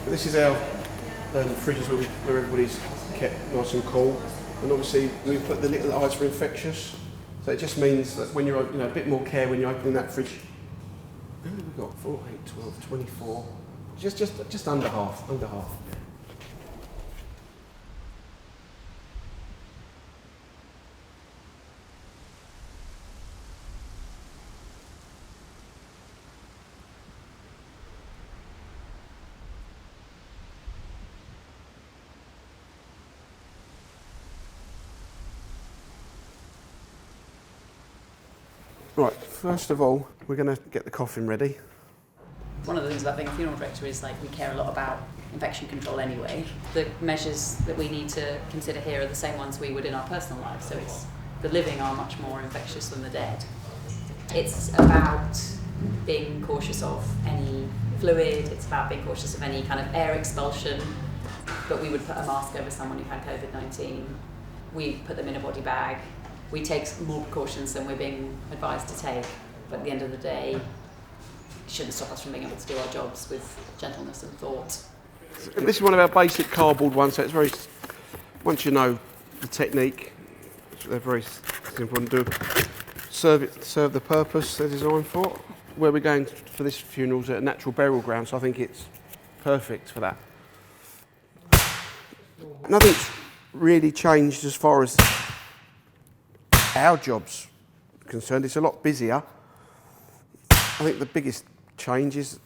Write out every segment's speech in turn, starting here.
This is our fridges where everybody's kept nice and cool, and obviously we put the little eyes for infectious, so it just means that when you're a bit more care when you're opening that fridge. How many have we got? 4, 8, 12, 24. Just under half. Right, first of all, we're going to get the coffin ready. One of the things about being a funeral director is we care a lot about infection control anyway. The measures that we need to consider here are the same ones we would in our personal lives, so the living are much more infectious than the dead. It's about being cautious of any fluid, it's about being cautious of any kind of air expulsion, but we would put a mask over someone who had COVID-19. We put them in a body bag. We take more precautions than we're being advised to take, but at the end of the day, it shouldn't stop us from being able to do our jobs with gentleness and thought. This is one of our basic cardboard ones, so it's very, once you know the technique, they're very simple and do serve the purpose they're designed for. Where we're going for this funeral is at a natural burial ground, so I think it's perfect for that. Nothing's really changed as far as our job's concerned. It's a lot busier. I think the biggest change is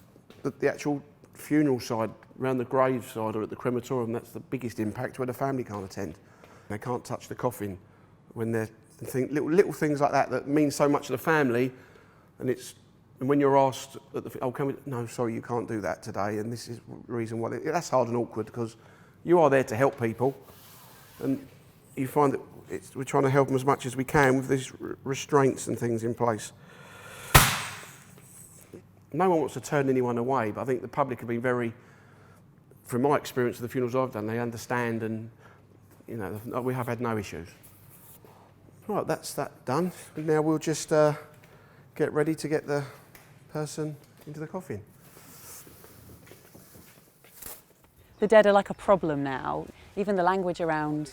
the actual funeral side, around the grave side or at the crematorium. That's the biggest impact, where the family can't attend. They can't touch the coffin when they're little things like that mean so much to the family. And when you're asked at no, sorry, you can't do that today, and this is the reason why. That's hard and awkward, because you are there to help people, and you find that we're trying to help them as much as we can with these restraints and things in place. No one wants to turn anyone away, but I think the public have been very, from my experience of the funerals I've done, they understand, and we have had no issues. Right, that's that done. Now we'll just get ready to get the person into the coffin. The dead are like a problem now. Even the language around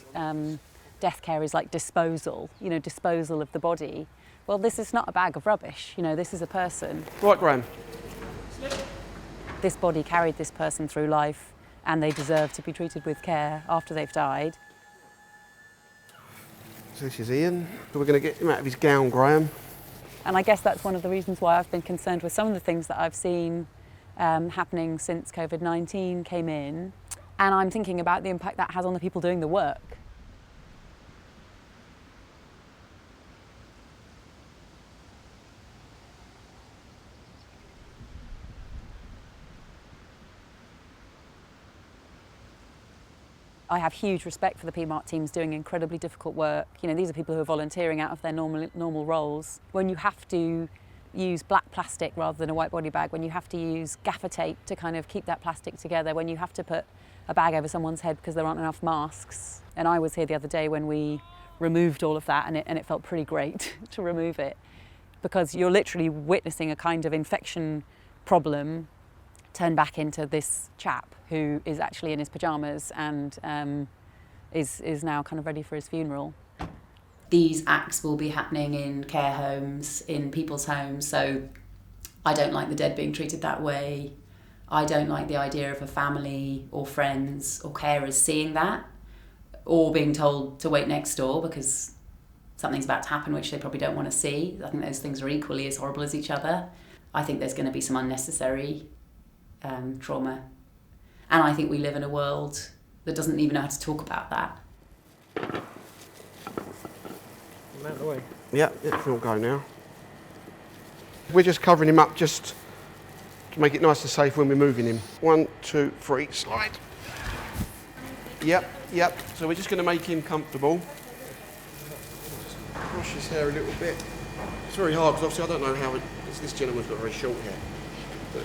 death care is like disposal, disposal of the body. Well, this is not a bag of rubbish, this is a person. Right, Graham. This body carried this person through life, and they deserve to be treated with care after they've died. So this is Ian. So we're going to get him out of his gown, Graham. And I guess that's one of the reasons why I've been concerned with some of the things that I've seen happening since COVID-19 came in. And I'm thinking about the impact that has on the people doing the work. I have huge respect for the PMARC teams doing incredibly difficult work. These are people who are volunteering out of their normal roles. When you have to use black plastic rather than a white body bag, when you have to use gaffer tape to kind of keep that plastic together, when you have to put a bag over someone's head because there aren't enough masks. And I was here the other day when we removed all of that, and it felt pretty great to remove it, because you're literally witnessing a kind of infection problem turn back into this chap who is actually in his pyjamas and is now kind of ready for his funeral. These acts will be happening in care homes, in people's homes, so I don't like the dead being treated that way. I don't like the idea of a family or friends or carers seeing that, or being told to wait next door because something's about to happen which they probably don't want to see. I think those things are equally as horrible as each other. I think there's going to be some unnecessary trauma. And I think we live in a world that doesn't even know how to talk about that. Out of the way. Yeah, it's all go now. We're just covering him up just to make it nice and safe when we're moving him. 1, 2, 3, slide. Yep. So we're just going to make him comfortable. Brush his hair a little bit. It's very hard because obviously I don't know how this gentleman's got very short hair. But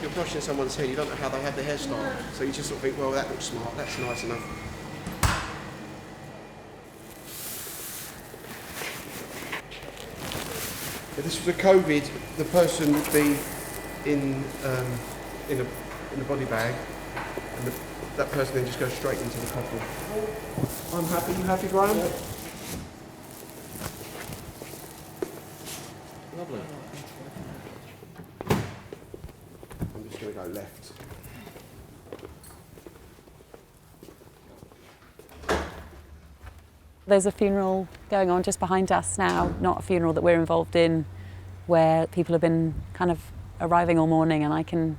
you're brushing someone's hair, you don't know how they have their hair styled. So you just sort of think, well, that looks smart, that's nice enough. If this was a COVID, the person would be in a body bag, And that person then just goes straight into the coffin. I'm happy. You happy, Graham? Yeah. Lovely. I'm just going to go left. There's a funeral going on just behind us now, not a funeral that we're involved in, where people have been kind of arriving all morning, and I can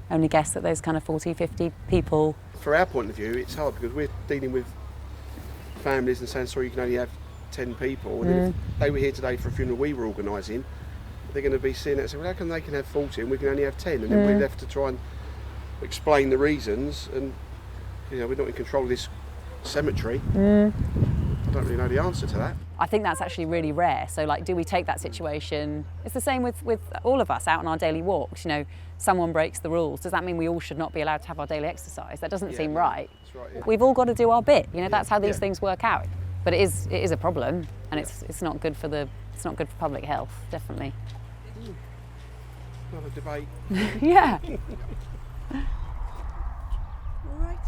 only guess that there's kind of 40, 50 people. From our point of view, it's hard because we're dealing with families and saying, sorry, you can only have 10 people. And then if they were here today for a funeral we were organising, they're going to be seeing it and saying, well, how come they can have 40 and we can only have 10? And then we're left to try and explain the reasons, and we're not in control of this cemetery. I don't really know the answer to that. I think that's actually really rare. So, like, do we take that situation? It's the same with all of us out on our daily walks. Someone breaks the rules. Does that mean we all should not be allowed to have our daily exercise? That doesn't seem right. That's right. Yeah. We've all got to do our bit. That's how these things work out. But it is a problem, and it's not good for public health. Definitely. Another debate. Yeah. All right.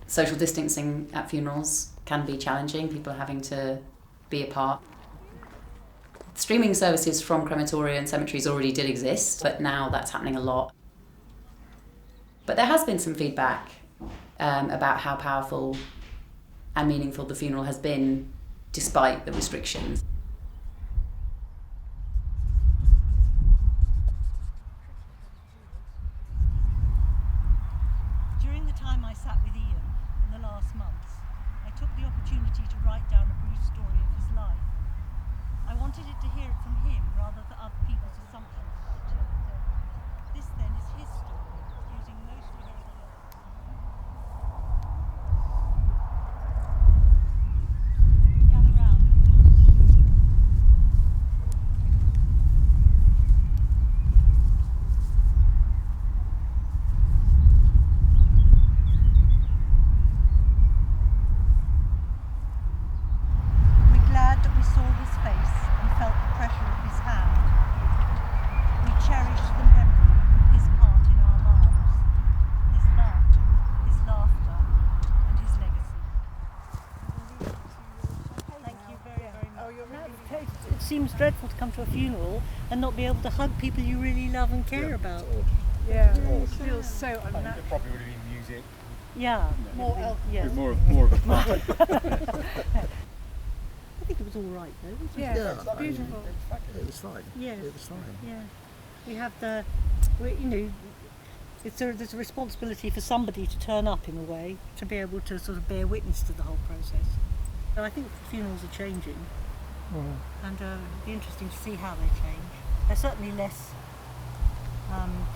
Social distancing at funerals can be challenging. People are having to be apart. Streaming services from crematoria and cemeteries already did exist, but now that's happening a lot. But there has been some feedback about how powerful and meaningful the funeral has been despite the restrictions. During the time I sat with Ian in the last months, I took the opportunity to write down a brief story of his life. I wanted it to hear it from him rather than other people's assumptions about it. This then is his story, using mostly his gather round. We're glad that we saw his face and felt the pressure of his hand. We cherish the memory of his part in our lives, his love, his laughter, and his legacy. Thank you very, very much. It seems dreadful to come to a funeral and not be able to hug people you really love and care about. Yeah, it feels so unnatural. There probably would have been music. Yeah. More alcohol. Yeah. More of a party. I think it was all right though. Wasn't Yeah, it? it's beautiful. It was fine. Yeah. It was fine. Yeah. We have there's a responsibility for somebody to turn up in a way, to be able to sort of bear witness to the whole process. So I think funerals are changing, and it'll be interesting to see how they change. They're certainly less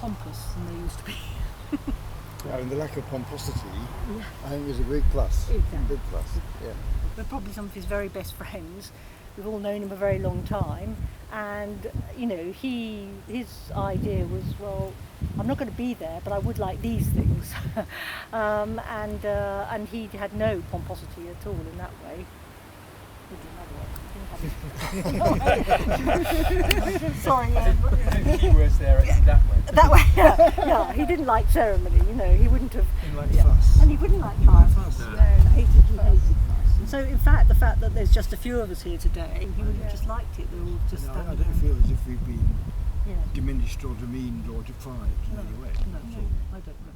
pompous than they used to be. And the lack of pomposity, I think, is a big plus. Exactly. Big plus. Yeah. We're probably some of his very best friends. We've all known him a very long time, and his idea was, well, I'm not going to be there, but I would like these things, and he had no pomposity at all in that way. He didn't have one. Sorry. Key words there, that way. That way, yeah. He didn't like ceremony, he wouldn't have. Didn't like fuss. And he wouldn't like fuss. No, he hated fuss. And so, in fact, the fact that there's just a few of us here today, he would have just liked it. They're all just I standing don't there. feel as if we've been Yeah. diminished or demeaned or deprived in any way. No, I don't know.